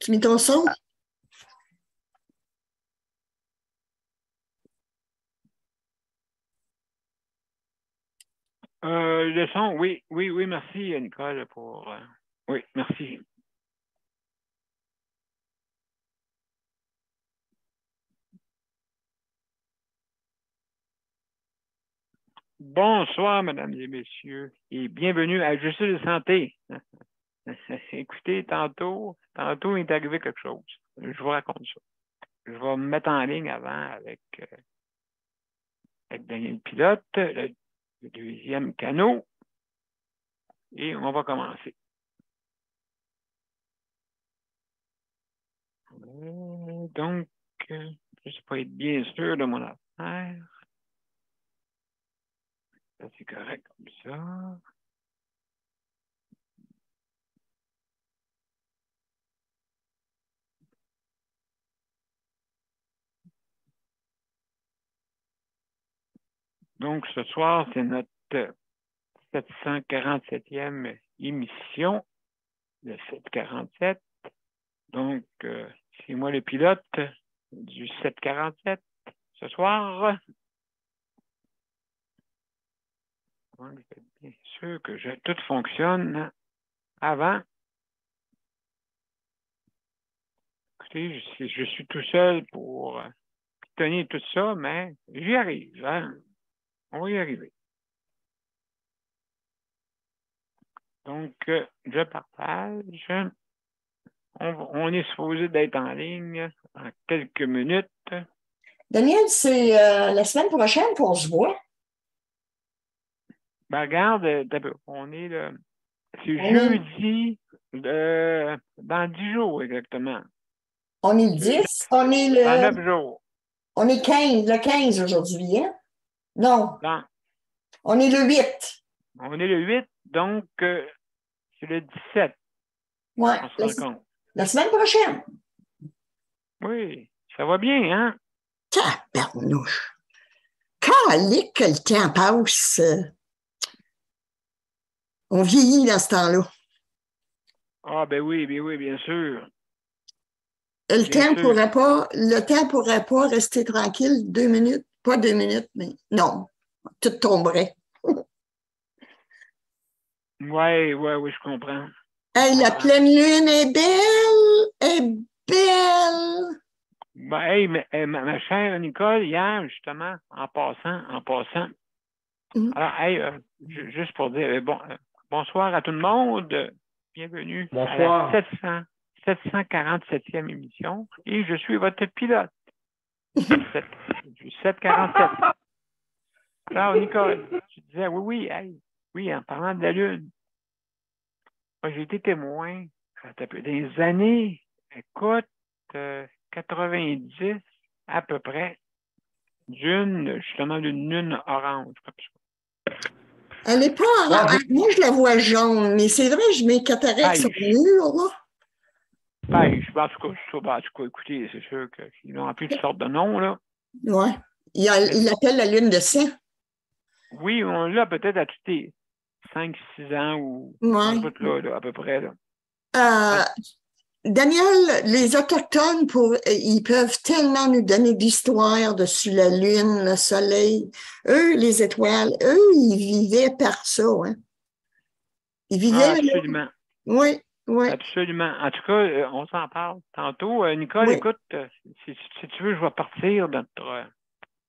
Tu mets ton son? Le son, oui, oui, oui, merci, Nicole, pour. Oui, merci. Bonsoir, mesdames et messieurs, et bienvenue à Justice de santé. Écoutez, tantôt, il est arrivé quelque chose. Je vous raconte ça. Je vais me mettre en ligne avant avec Daniel Pilote, le deuxième canot, et on va commencer. Donc, juste pour être bien sûr de mon affaire. Ça, c'est correct comme ça. Donc, ce soir, c'est notre 747e émission, le 747. Donc, c'est moi le pilote du 747 ce soir. Donc, bien sûr que tout fonctionne avant. Écoutez, je suis tout seul pour tenir tout ça, mais j'y arrive. Hein? On va y arriver. Donc, je partage. On est supposé d'être en ligne en quelques minutes. Daniel, c'est la semaine prochaine qu'on se voit. Ben, regarde, on est là. C'est jeudi, dans 10 jours exactement. On est le 10, on est le. Dans 9 jours. On est le 15 aujourd'hui, hein? Non. Non. On est le 8. On est le 8, donc c'est le 17. Ouais. On se rend compte. La semaine prochaine. Oui, ça va bien, hein? Tabarnouche. Calique que le temps passe. On vieillit dans ce temps-là. Ah, ben oui, bien sûr. Le temps pourrait pas rester tranquille 2 minutes. Pas 2 minutes, mais non. Tout tomberait. Oui, je comprends. Hey, la pleine lune est belle! Est belle! Ben, hey, ma chère Nicole, hier, justement, en passant, alors, hey, juste pour dire, bonsoir à tout le monde, bienvenue bonsoir. À la 747e émission, et je suis votre pilote du 747. Alors, Nicole, tu disais, oui, en parlant de la Lune, moi, j'ai été témoin, des années, écoute, 90 à peu près, justement, d'une lune orange. Elle n'est pas orange. Moi, je la vois jaune, mais c'est vrai, je mets cataracte sur le mur, là. Beige, en tout cas, écoutez, c'est sûr qu'ils ont appelé toutes sortes de noms, là. Oui. Il l'appelle la lune de sang. Oui, on l'a peut-être à tous les 5-6 ans ou là, à peu près, là. Daniel, les Autochtones, ils peuvent tellement nous donner d'histoires dessus la Lune, le Soleil. Eux, les étoiles, eux, ils vivaient par ça. Hein? Ils vivaient. Absolument. Oui. Absolument. En tout cas, on s'en parle tantôt. Nicole, écoute, si tu veux, je vais partir de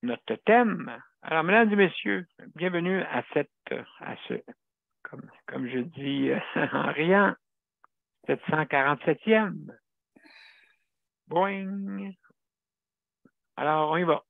notre thème. Alors, mesdames et messieurs, bienvenue à comme je dis en riant, 747e. Boing. Alors, on y va.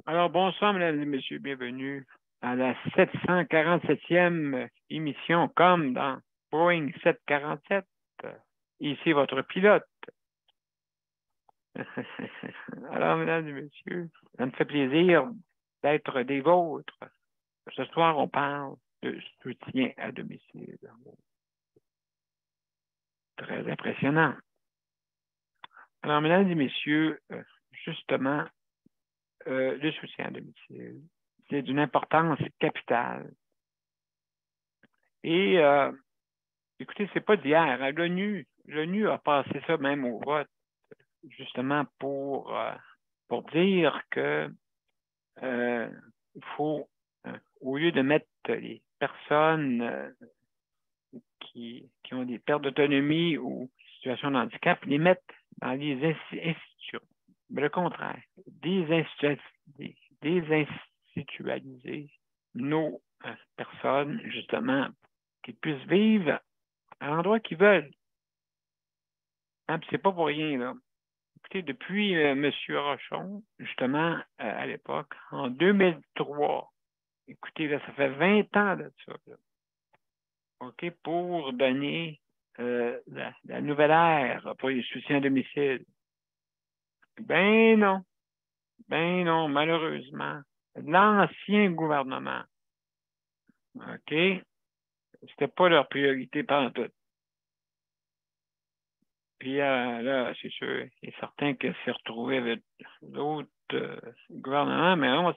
Alors, bonsoir, mesdames et messieurs, bienvenue à la 747e émission, comme dans Boeing 747. Ici votre pilote. Alors, mesdames et messieurs, ça me fait plaisir d'être des vôtres. Ce soir, on parle de soutien à domicile. Très impressionnant. Alors, mesdames et messieurs, justement, le soutien à domicile, c'est d'une importance capitale. Et, écoutez, c'est pas d'hier. Hein. L'ONU a passé ça même au vote, justement pour dire que il faut, au lieu de mettre les personnes qui ont des pertes d'autonomie ou situations de handicap, les mettre dans les institutions. Mais le contraire, désinstitualiser nos personnes, justement, qui puissent vivre à l'endroit qu'ils veulent. Hein, c'est pas pour rien, là. Écoutez, depuis M. Rochon, justement, à l'époque, en 2003, écoutez, là, ça fait 20 ans de ça, là. OK, pour donner la nouvelle ère pour les soutiens à domicile. Ben non, malheureusement. L'ancien gouvernement, OK, c'était pas leur priorité pendant tout. Puis là, c'est sûr, c'est certain que s'est retrouvé avec d'autres gouvernements, mais on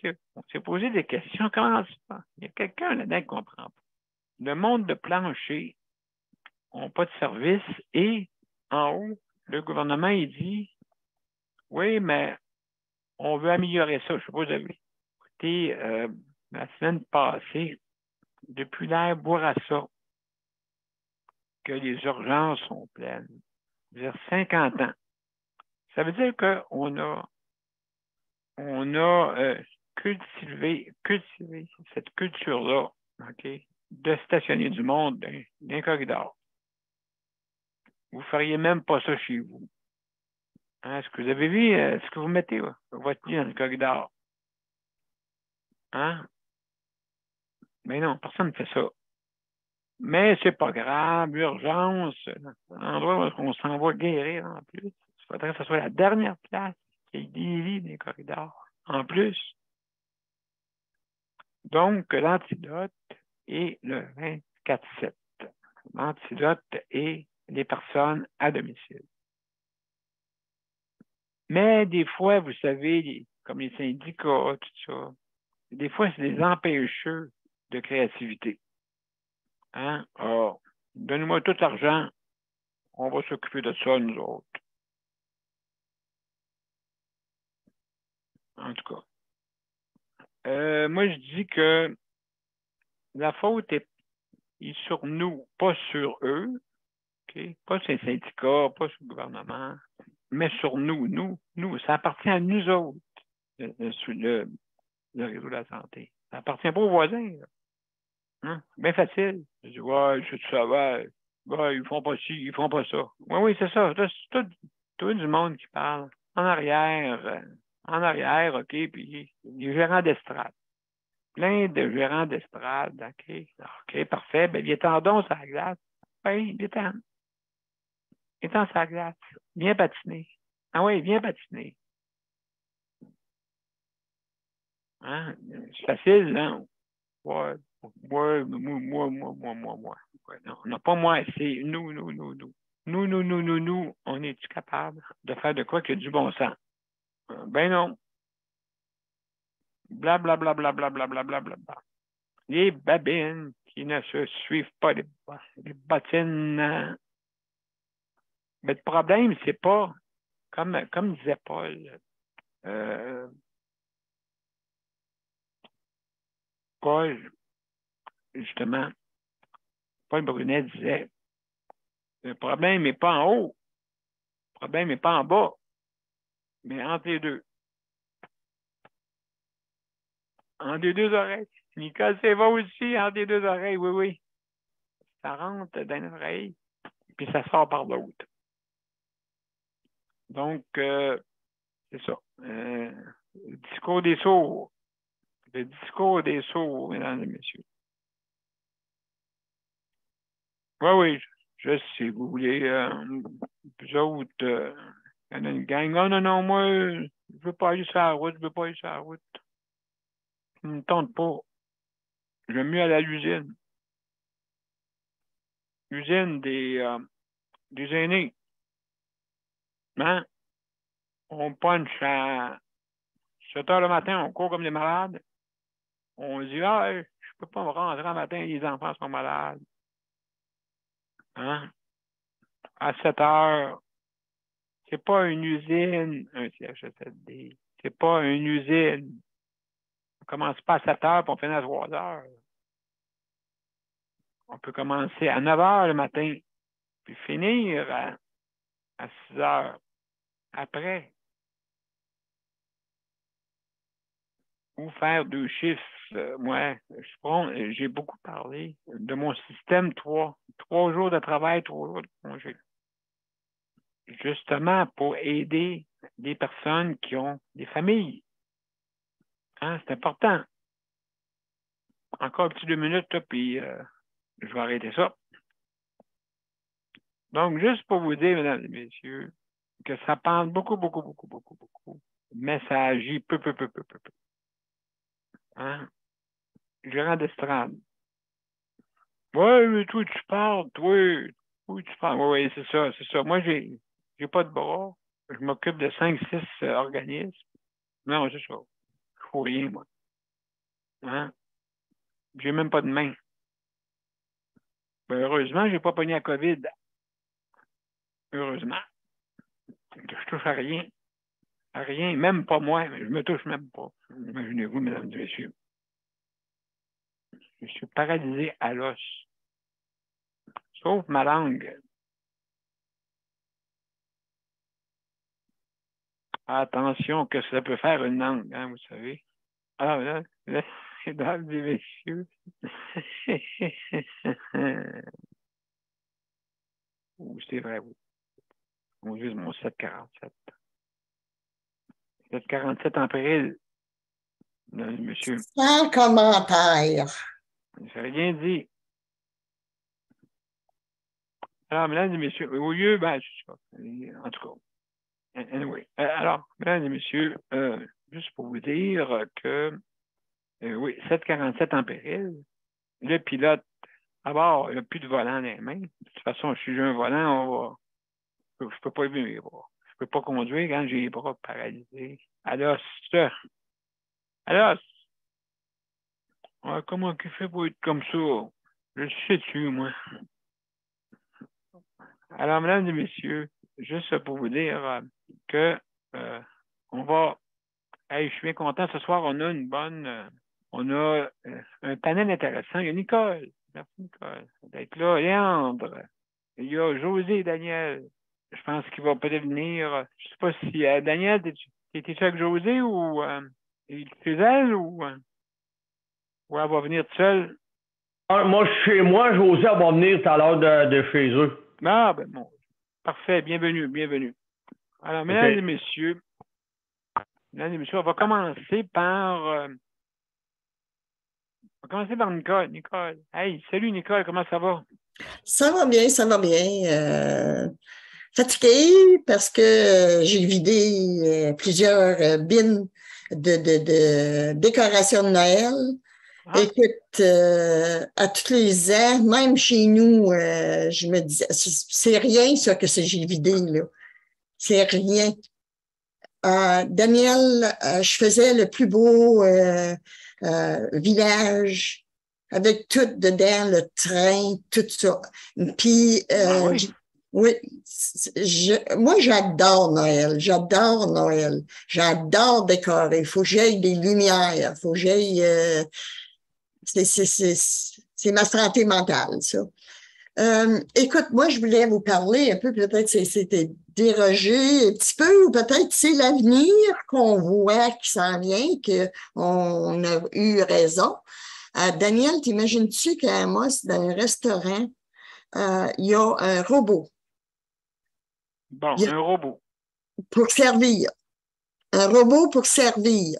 s'est posé des questions. Comment ça se passe? Il y a quelqu'un là-dedans qui ne comprend pas. Le monde de plancher n'a pas de service et en haut, le gouvernement, il dit oui, mais on veut améliorer ça. Je ne sais pas si vous avez écouté la semaine passée, depuis l'ère Bourassa, que les urgences sont pleines. C'est-à-dire 50 ans. Ça veut dire qu'on a cultivé cette culture-là, OK, de stationner du monde dans un corridor. Vous ne feriez même pas ça chez vous. Hein, est-ce que vous avez vu ce que vous mettez, votre lit dans le corridor? Hein? Mais non, personne ne fait ça. Mais c'est pas grave, l'urgence, l'endroit où on s'en va guérir en plus. Il faudrait que ce soit la dernière place qu'il y ait des lits dans les corridors. En plus. Donc, l'antidote est le 24/7. L'antidote est les personnes à domicile. Mais des fois, vous savez, comme les syndicats, tout ça, des fois, c'est des empêcheurs de créativité. Hein? Alors, donnez-moi tout l'argent, on va s'occuper de ça, nous autres. En tout cas. Moi, je dis que la faute est sur nous, pas sur eux, okay? Pas sur les syndicats, pas sur le gouvernement, mais sur nous. Ça appartient à nous autres, le réseau de la santé. Ça appartient pas aux voisins. Hein? Bien facile. Je dis, ouais, je sais, ça va. Ouais, ils font pas ci, ils font pas ça. Oui, c'est ça. C'est tout du monde qui parle. En arrière, OK, puis les gérants d'estrade. Plein de gérants d'estrade, OK. OK, parfait. Ben, viens-t'en donc sur la glace. Oui, viens-t'en. Viens-t'en sur la glace. Viens patiner. Ah oui, viens patiner. Hein? C'est facile, hein? Ouais, moi. Ouais, non, pas moi, c'est nous. Nous, on est-tu capable de faire de quoi qu'il y a du bon sens? Ben non. Blablabla. Les babines qui ne se suivent pas les bottines. Mais le problème, c'est pas, comme disait Paul, justement, Paul Brunet disait, le problème n'est pas en haut, le problème n'est pas en bas, mais entre les deux. Entre les deux oreilles. Nicole, c'est va aussi entre les deux oreilles, oui. Ça rentre dans une oreille, puis ça sort par l'autre. Donc, c'est ça. Le discours des sourds. Le discours des sourds, mesdames et messieurs. Oui, oui, je sais, vous voulez, vous autres, il y en a une gang. Non, non, non, moi, je veux pas aller sur la route, je veux pas aller sur la route. Ça ne me tente pas. J'aime mieux aller à l'usine. L'usine des aînés. Hein? On punch à 7 heures le matin, on court comme des malades. On dit, ah, je peux pas me rentrer le matin, les enfants sont malades. Hein? À 7 heures, c'est pas une usine, un CHSLD. C'est pas une usine. On commence pas à 7 heures puis on finit à 3 heures. On peut commencer à 9 heures le matin puis finir à 6 heures après. Ou faire 2 chiffres. Moi, j'ai beaucoup parlé de mon système 3. 3 jours de travail, 3 jours de congé. Justement pour aider des personnes qui ont des familles. Hein, c'est important. Encore un petit 2 minutes, là, puis je vais arrêter ça. Donc, juste pour vous dire, mesdames et messieurs, que ça parle beaucoup, beaucoup, beaucoup, beaucoup, beaucoup, mais ça agit peu. Hein? Gérant d'estrade. Oui, mais toi, tu parles, toi. Oui, tu parles. Oui, c'est ça. Moi, j'ai pas de bras. Je m'occupe de 5-6 organismes. Non, c'est ça. Je fous rien, moi. Hein? J'ai même pas de main. Ben, heureusement, j'ai pas pogné la COVID. Heureusement. Je touche à rien. À rien, même pas moi, mais je me touche même pas. Imaginez-vous, mesdames et messieurs. Je suis paralysé à l'os. Sauf ma langue. Attention que ça peut faire une langue, hein, vous savez. Alors là, mesdames et messieurs. C'est vrai, oui. On use mon 747. 747 en péril, mesdames et messieurs. Sans commentaire. Je n'ai rien dit. Alors, mesdames et messieurs, au lieu, ben, c'est ça. En tout cas. Anyway. Alors, mesdames et messieurs, juste pour vous dire que, oui, 747 en péril, le pilote, d'abord, il n'a plus de volant dans les mains. De toute façon, si j'ai un volant, je ne peux pas lever mes bras. Je ne peux pas conduire quand j'ai les bras paralysés. Alors, comment il fait pour être comme ça? Je sais-tu, moi. Alors, mesdames et messieurs, juste pour vous dire que on va. Hey, je suis bien content. Ce soir, on a une bonne. On a un panel intéressant. Il y a Nicole. Merci, Nicole, d'être là. Léandre. Il y a José et Daniel. Je pense qu'il va peut-être venir. Je ne sais pas si Daniel, t'es-tu avec José ou chez elle ou elle va venir toute seule? Moi, chez moi, José va venir tout à l'heure de chez eux. Ah, ben bon. Parfait. Bienvenue. Alors, mesdames et messieurs, on va commencer par Nicole. Nicole. Hey, salut Nicole, comment ça va? Ça va bien. Fatiguée parce que j'ai vidé plusieurs bins de décoration de Noël. Ah. Écoute, à tous les ans, même chez nous, je me disais, c'est rien ça que j'ai vidé, là. C'est rien. Daniel, je faisais le plus beau village avec tout dedans, le train, tout ça. Puis, oui, moi, j'adore Noël. J'adore décorer. Il faut que j'aille des lumières. Il faut que j'aille... c'est ma santé mentale, ça. Écoute, moi, je voulais vous parler un peu, peut-être c'était dérogé un petit peu, ou peut-être c'est l'avenir qu'on voit qui s'en vient, qu'on a eu raison. Daniel, t'imagines-tu qu'à Amos, dans un restaurant, il y a un robot? Bon, un robot. Pour servir. Un robot pour servir.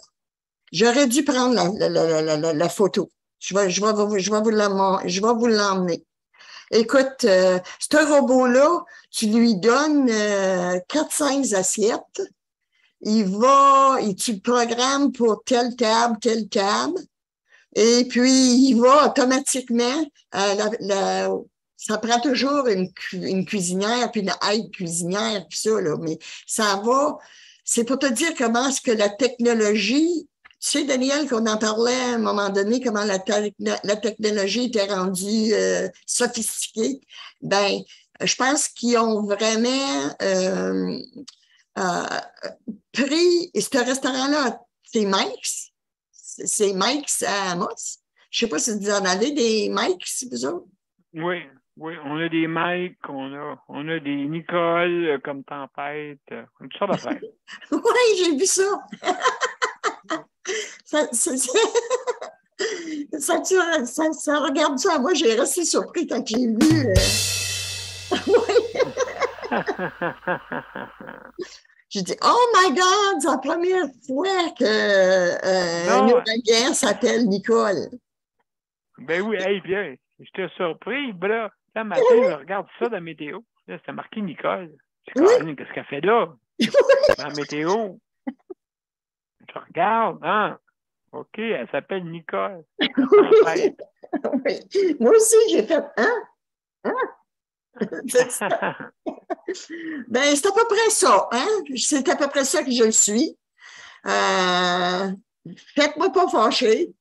J'aurais dû prendre la photo. Je vais vous l'emmener. Écoute, ce robot-là, tu lui donnes 4-5 assiettes. Tu le programmes pour telle table, et puis il va automatiquement, ça prend toujours une cuisinière, puis une aide cuisinière, puis ça, là, mais ça va, c'est pour te dire comment est-ce que la technologie, tu sais, Daniel, qu'on en parlait à un moment donné, comment la technologie était rendue sophistiquée. Ben, je pense qu'ils ont vraiment pris ce restaurant-là, c'est Mike's. C'est Mike's à Amos. Je ne sais pas si vous en avez des Mike's, vous autres. Oui, on a des Mike, on a des Nicole comme tempête, une sorte d'affaire. Oui, j'ai vu ça. Ça regarde ça. Moi, j'ai resté surpris quand j'ai vu. J'ai dit, oh my God, c'est la première fois qu'un ouragan s'appelle Nicole. Ben oui, hey, bien, j'étais surpris. Ben là, ce matin, je regarde ça dans la météo. Là, c'était marqué Nicole. Je dis, oui. Qu'est-ce qu'elle fait là? Dans la météo. Je regarde, hein? OK, elle s'appelle Nicole. Oui. Moi aussi, j'ai fait, hein? Ben, c'est à peu près ça, hein? C'est à peu près ça que je suis. Faites-moi pas fâcher.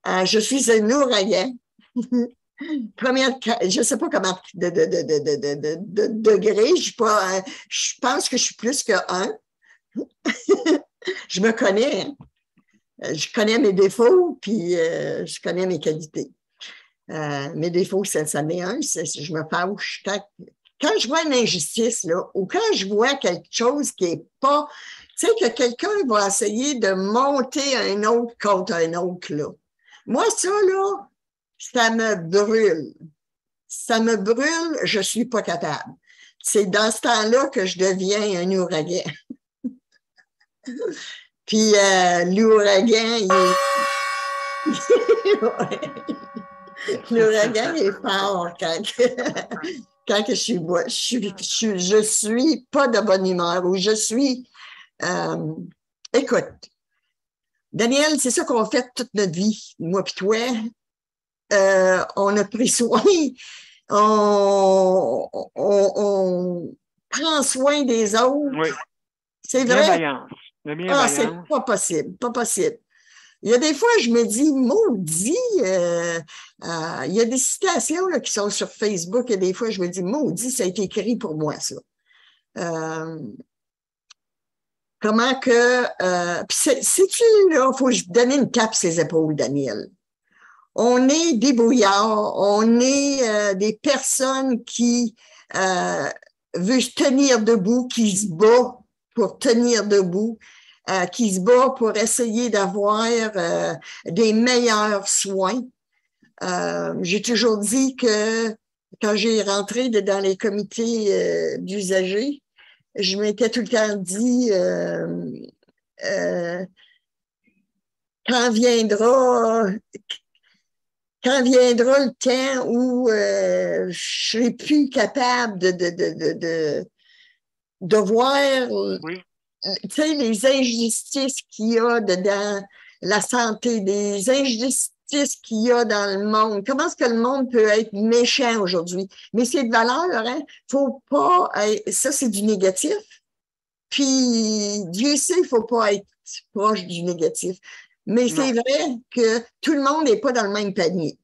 Je suis un ouragan. Je ne sais pas comment de degré. Je pense que je suis plus que 1. Je me connais. Hein? Je connais mes défauts, puis je connais mes qualités. Mes défauts, ça m'est un. Je me fâche. Quand je vois une injustice, là, ou quand je vois quelque chose qui n'est pas... Tu sais, que quelqu'un va essayer de monter un autre contre un autre, là. Moi, ça, là, ça me brûle. Ça me brûle, je ne suis pas capable. C'est dans ce temps-là que je deviens un ouragan. Puis l'ouragan, l'ouragan est fort quand je suis pas de bonne humeur ou je suis... écoute, Daniel, c'est ça qu'on fait toute notre vie, moi puis toi. On a pris soin, on prend soin des autres. Oui. C'est vrai. C'est pas possible. Il y a des fois, je me dis, maudit, il y a des citations là, qui sont sur Facebook et des fois, je me dis, maudit, ça a été écrit pour moi, ça. Comment que... sais-tu, là, il faut donner une cape ses épaules, Daniel. On est des brouillards, on est des personnes qui veulent tenir debout, qui se bat pour tenir debout, qui se bat pour essayer d'avoir des meilleurs soins. J'ai toujours dit que quand j'ai rentré dans les comités d'usagers, je m'étais tout le temps dit quand viendra le temps où je serai plus capable de voir tu sais, les injustices qu'il y a dans la santé, des injustices qu'il y a dans le monde. Comment est-ce que le monde peut être méchant aujourd'hui? Mais c'est de valeur, hein? Faut pas ça, c'est du négatif. Puis Dieu sait, il faut pas être proche du négatif. Mais c'est vrai que tout le monde n'est pas dans le même panier.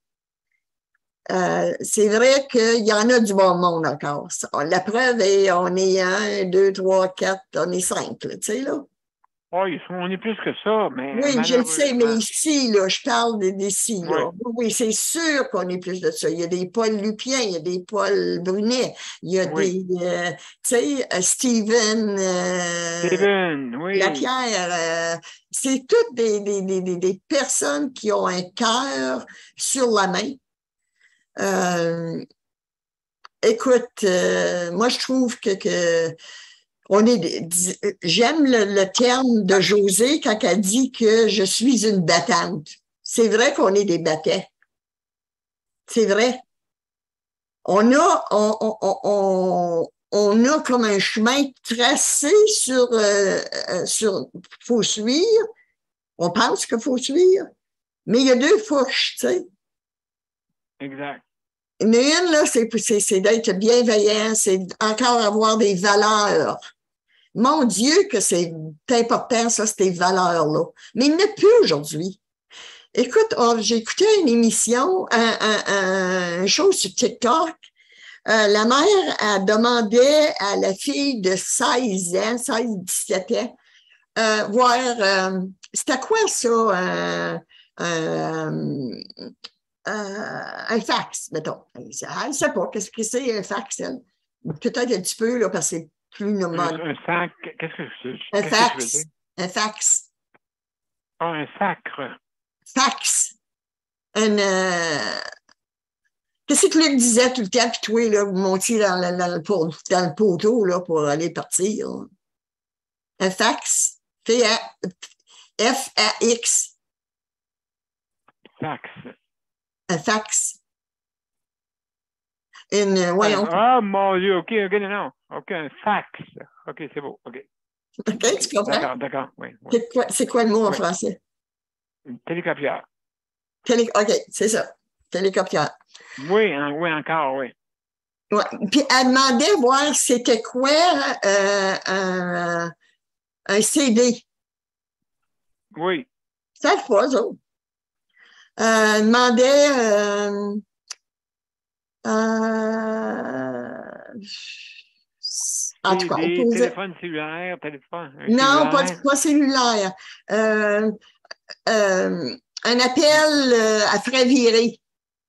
C'est vrai qu'il y en a du bon monde encore. La preuve est, on est 1, 2, 3, 4, on est 5, tu sais, là. Oui, on est plus que ça, mais oui, je le sais, mais ici, là, je parle d'ici, là. Oui, c'est sûr qu'on est plus de ça. Il y a des Paul Lupien, il y a des Paul Brunet, il y a des, tu sais, Steven Lapierre. C'est toutes des personnes qui ont un cœur sur la main. Écoute, moi, je trouve que J'aime le terme de Josée quand elle dit que je suis une battante. C'est vrai qu'on est des battants. C'est vrai. On a comme un chemin tracé faut suivre. On pense qu'il faut suivre. Mais il y a deux fourches, tu sais. Exact. Mais une, là, c'est d'être bienveillant, c'est encore avoir des valeurs. Mon Dieu, que c'est important, ça, ces valeurs-là. Mais il n'y en a plus aujourd'hui. Écoute, j'ai écouté une émission, un show sur TikTok. La mère a demandé à la fille de 16 ans, 17 ans, voir, c'était quoi ça? Un fax, mettons. Elle ne sait pas qu'est-ce que c'est un fax, elle. Peut-être un petit peu, là, parce que c'est plus normal. Un sac, qu'est-ce que je Un veux fax. dire? Un fax. Ah, un sacre. Fax. Qu'est-ce que Luc disait tout le temps, puis toi, là, vous montiez dans le poteau là, pour aller partir. Un fax. F-A-X. Fax. Un fax. Mon Dieu, OK, non. OK, un fax. OK, c'est beau. OK. OK, tu comprends? D'accord, oui. C'est quoi le mot en français? Une télécopieur. OK, c'est ça. Télécopieur. Oui, encore, oui. Ouais. Puis elle demandait voir c'était quoi un CD. Oui. Ça savent pas, eux autres. Elle demandait en tout cas, on CD, posait... téléphone cellulaire, Non, cellulaire. pas cellulaire. Un appel à frais virés.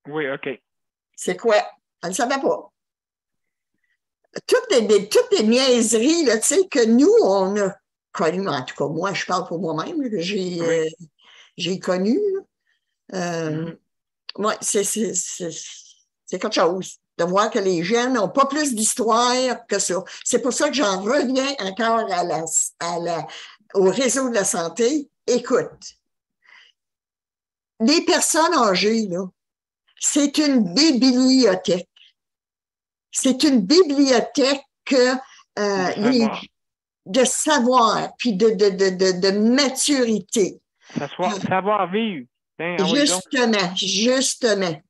Oui, OK. C'est quoi? Elle ne savait pas. Toutes les niaiseries là, tu sais, que nous, on a connues. En tout cas, moi, je parle pour moi-même, que j'ai connu. Ouais, c'est quelque chose de voir que les jeunes n'ont pas plus d'histoire que ça. C'est pour ça que j'en reviens encore au réseau de la santé. Écoute, les personnes âgées, là, c'est une bibliothèque. C'est une bibliothèque de savoir, puis de maturité. Savoir vivre. Justement.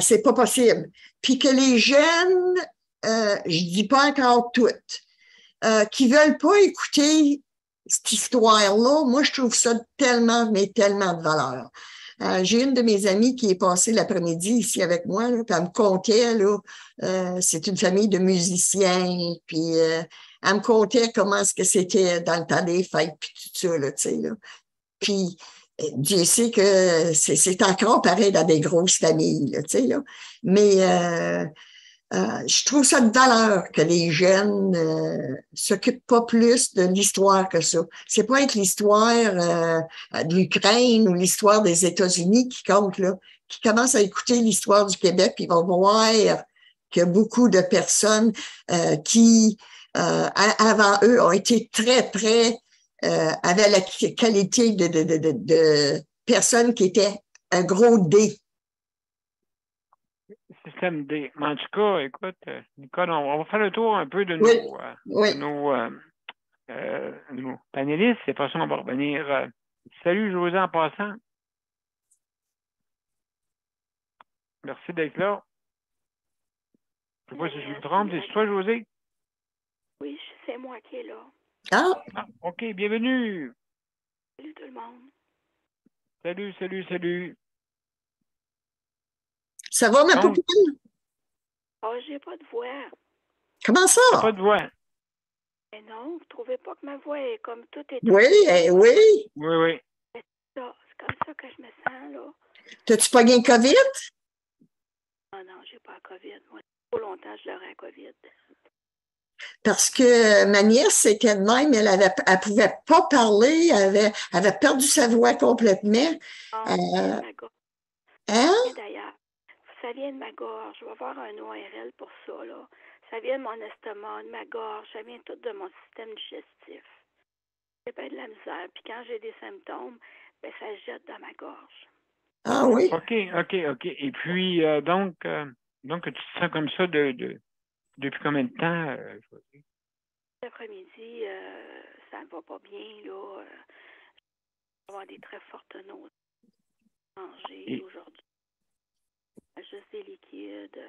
C'est pas possible. Puis que les jeunes, je dis pas encore toutes, qui veulent pas écouter cette histoire-là, moi, je trouve ça tellement, mais tellement de valeur. J'ai une de mes amies qui est passée l'après-midi ici avec moi, là, puis elle me contait, là, c'est une famille de musiciens, puis elle me contait comment est-ce que c'était dans le temps des fêtes, puis tout ça, là, tu sais, là. Puis Dieu sait que c'est encore pareil dans des grosses familles, là, tu sais, là. Mais je trouve ça de valeur que les jeunes s'occupent pas plus de l'histoire que ça. C'est pas être l'histoire de l'Ukraine ou l'histoire des États-Unis qui compte, là. Qui commencent à écouter l'histoire du Québec, puis ils vont voir que beaucoup de personnes qui, avant eux, ont été très, très avaient la qualité de personnes qui étaient un gros D. Système D. Mais en tout cas, écoute, Nicole, on va faire le tour un peu de nos panélistes. C'est pas ça, on va revenir. Salut, José, en passant. Merci d'être là. Je ne sais pas si je me trompe. C'est toi, José? Oui, c'est moi qui est là. Ah, OK, bienvenue. Salut tout le monde. Salut. ça va, ma poupine? Oh, j'ai pas de voix. Comment ça? T'as pas de voix? Mais non, vous trouvez pas que ma voix est comme tout est. Oui, oui. Oui. C'est comme ça que je me sens, là. T'as-tu pas gagné COVID? Non, j'ai pas la COVID. Moi, trop longtemps, je l'aurais la COVID. Parce que ma nièce, c'était de même, elle pouvait pas parler, elle avait perdu sa voix complètement. Ma gorge. Hein? D'ailleurs, ça vient de ma gorge. Je vais avoir un ORL pour ça, là. Ça vient de mon estomac, de ma gorge, ça vient tout de mon système digestif. J'ai pas de la misère. Puis quand j'ai des symptômes, ben, ça se jette dans ma gorge. Ah oui? OK. Et puis, donc, tu te sens comme ça depuis combien de temps, Josée? L'après-midi, ça ne va pas bien, là. Je vais avoir des très fortes nausées. Manger aujourd'hui. Juste des liquides.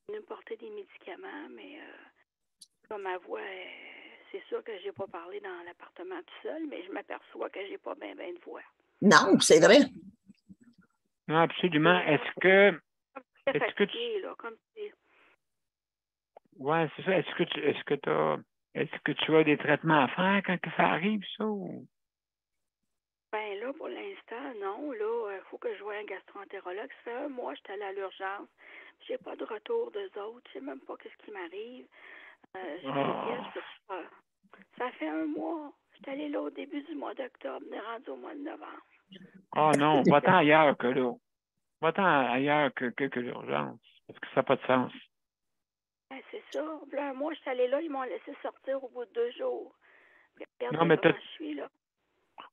Nous porter des médicaments, mais comme ma voix, c'est sûr que j'ai pas parlé dans l'appartement tout seul, mais je m'aperçois que j'ai pas bien de voix. Non, c'est vrai. Non, absolument. Est-ce que fatiguée, là, comme c'est... Ouais, c'est ça. Est-ce que tu as des traitements à faire quand que ça arrive, ça? Ou... Ben là, pour l'instant, non. Là, il faut que je voie un gastroentérologue. Ça fait un mois que je suis allée à l'urgence. J'ai pas de retour d'eux autres. Je sais même pas qu'est-ce qui m'arrive. Je m'inquiète. Ça fait un mois. Je suis allée là au début du mois d'octobre. On est rendu au mois de novembre. Oh non, va-t'en ailleurs que là. Va-t'en ailleurs que l'urgence. Parce que ça n'a pas de sens. Ben, c'est ça. Là, un mois, je suis allée là. Ils m'ont laissé sortir au bout de 2 jours. Puis, regardez Non, mais comment je suis, là.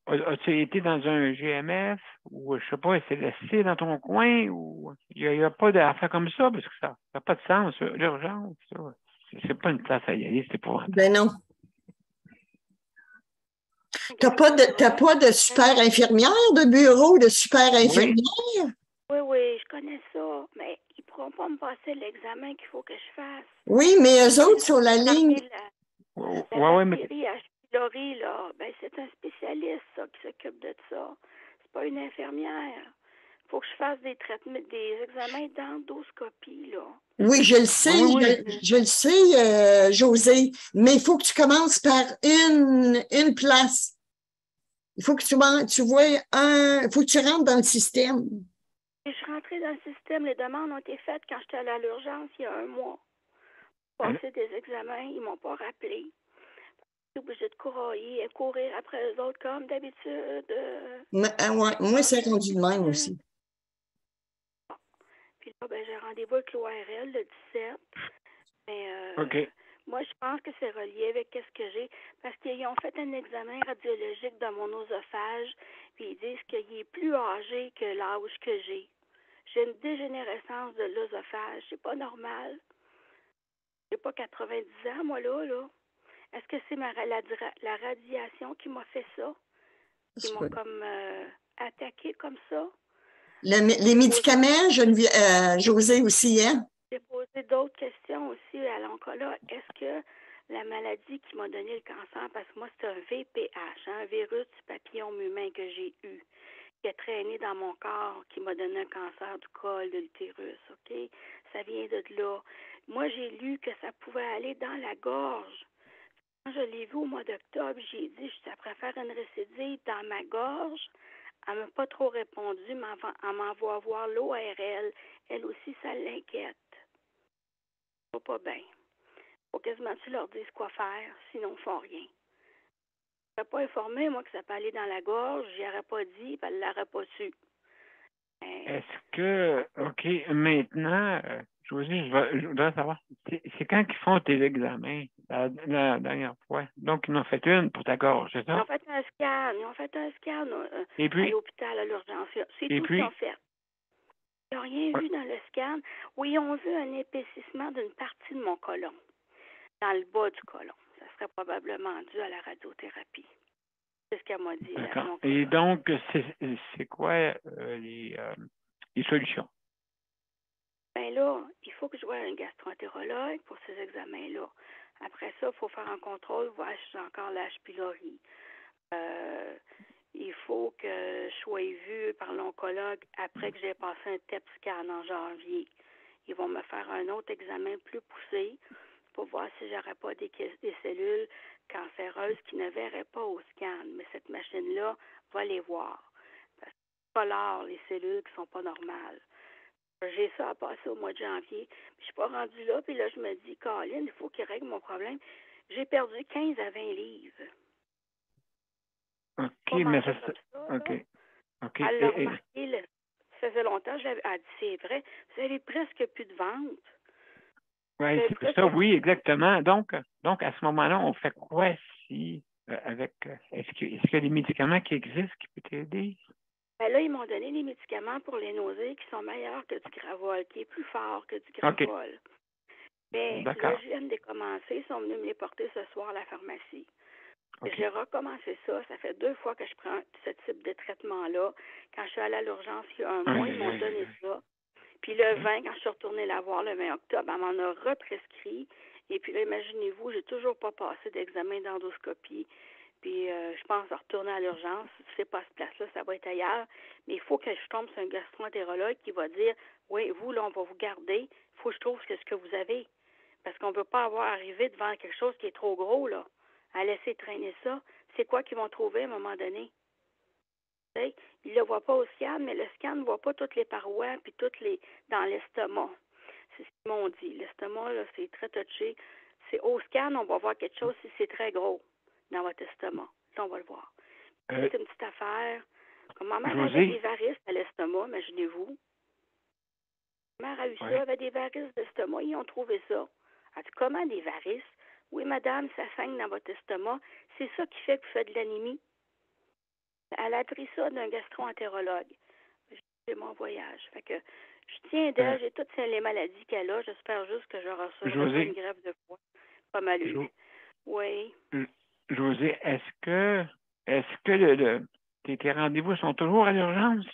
as-tu été dans un GMF ou, je sais pas, SLSC dans ton coin ou il n'y a pas d'affaires comme ça parce que ça n'a pas de sens, ça. L'urgence, ça. C'est pas une place à y aller, c'est épouvantable. Ben non. T'as pas de super infirmière de bureau, de super infirmière? Oui, je connais ça, mais ils ne pourront pas me passer l'examen qu'il faut que je fasse. Oui, mais eux autres sur la ligne. Ouais, mais... H. pylori, là, ben, c'est un spécialiste, ça, qui s'occupe de ça. C'est pas une infirmière. Il faut que je fasse des traitements, des examens d'endoscopie, là. Oui, je le sais, je le sais, José, mais il faut que tu commences par une place. Il faut que tu vois il faut que tu rentres dans le système. Et je suis rentrée dans le système. Les demandes ont été faites quand j'étais allée à l'urgence il y a un mois. Passer des examens, ils m'ont pas rappelé. Je suis obligée de courir après eux autres comme d'habitude. Moi, c'est rendu de même aussi. Puis là, ben, j'ai rendez-vous avec l'ORL le 17. Mais moi, je pense que c'est relié avec ce que j'ai. Parce qu'ils ont fait un examen radiologique dans mon oesophage. Puis ils disent qu'il est plus âgé que l'âge que j'ai. J'ai une dégénérescence de l'oesophage. C'est pas normal. J'ai pas 90 ans, moi, là. Est-ce que c'est la radiation qui m'a fait ça? Qui m'a comme attaqué comme ça? Les médicaments, José aussi, hein? J'ai posé d'autres questions aussi à l'oncologue. Est-ce que la maladie qui m'a donné le cancer, parce que moi, c'est un VPH, un virus du papillome humain que j'ai eu, qui a traîné dans mon corps, qui m'a donné un cancer du col, de l'utérus, OK? Ça vient de là. Moi, j'ai lu que ça pouvait aller dans la gorge. Quand je l'ai vu au mois d'octobre, j'ai dit, je préfère une récidive dans ma gorge. Elle m'a pas trop répondu, mais elle m'envoie voir l'ORL. Elle aussi, ça l'inquiète. Pas bien. Faut quasiment tu leur dises quoi faire, sinon ils font rien. Je n'aurais pas informé, moi, que ça peut aller dans la gorge, j'y aurais pas dit, puis elle ne l'aurait pas su. Est-ce que, OK, maintenant, Josée, je voudrais savoir, c'est quand qu'ils font tes examens, la dernière fois? Donc, ils en ont fait une pour ta gorge, c'est ça? Ils ont fait un scan à l'hôpital, à l'urgence. C'est tout ce qu'ils ont fait. Ils n'ont rien vu dans le scan. Oui, ils ont vu un épaississement d'une partie de mon côlon, dans le bas du côlon. Ça serait probablement dû à la radiothérapie. C'est ce qu'elle m'a dit. D'accord. Et donc, c'est quoi les solutions? Ben là, il faut que je voie un gastroentérologue pour ces examens-là. Après ça, il faut faire un contrôle, voir si j'ai encore la H. pylori. Il faut que je sois vue par l'oncologue après que j'ai passé un TEP scan en janvier. Ils vont me faire un autre examen plus poussé pour voir si j'aurais pas des cellules cancéreuses qui ne verraient pas au scan. Mais cette machine-là va les voir. Parce que c'est pas l'art, les cellules qui sont pas normales. J'ai ça à passer au mois de janvier. Puis je suis pas rendue là, puis là, je me dis, Colin, il faut qu'il règle mon problème. J'ai perdu 15 à 20 livres. OK, mais ça... OK. Elle l'a remarqué, ça faisait longtemps, elle dit, c'est vrai, vous avez presque plus de vente. Oui, c'est ça, oui, exactement. Donc, à ce moment-là, on fait quoi si, est-ce qu'il y a des médicaments qui existent qui peuvent t'aider? Ben là, ils m'ont donné des médicaments pour les nausées qui sont meilleurs que du Gravol, qui est plus fort que du Gravol. OK. Mais D'accord. là, je viens de les commencer. Ils sont venus me les porter ce soir à la pharmacie. OK. J'ai recommencé ça. Ça fait 2 fois que je prends ce type de traitement-là. Quand je suis allée à l'urgence il y a un mois, ils m'ont donné ça. Puis le 20, quand je suis retournée la voir le 20 octobre, elle m'en a represcrit. Et puis là, imaginez-vous, j'ai toujours pas passé d'examen d'endoscopie. Puis je pense retourner à l'urgence. Si c'est pas à cette place-là, ça va être ailleurs. Mais il faut que je tombe sur un gastro-entérologue qui va dire, oui, vous, là, on va vous garder. Il faut que je trouve ce que vous avez. Parce qu'on ne peut pas avoir arrivé devant quelque chose qui est trop gros, là, à laisser traîner ça. C'est quoi qu'ils vont trouver à un moment donné? Ils ne le voient pas au scan, mais le scan ne voit pas toutes les parois puis toutes les dans l'estomac. C'est ce qu'ils m'ont dit. L'estomac, là, c'est très touché. C'est au scan, on va voir quelque chose si c'est très gros dans votre estomac. Là, on va le voir. C'est une petite affaire. Comme ma mère avait des varices à l'estomac, imaginez-vous. Ma mère a eu ça, elle avait des varices d'estomac. Ils ont trouvé ça. Elle a dit, comment des varices? Oui, madame, ça saigne dans votre estomac. C'est ça qui fait que vous faites de l'anémie. Elle a appris ça d'un gastro-entérologue. C'est mon voyage. Fait que je tiens d'elle, j'ai toutes les maladies qu'elle a. J'espère juste que je recevrai pas une greffe de foie. Pas mal eu. Oui. José, est-ce que tes rendez-vous sont toujours à l'urgence?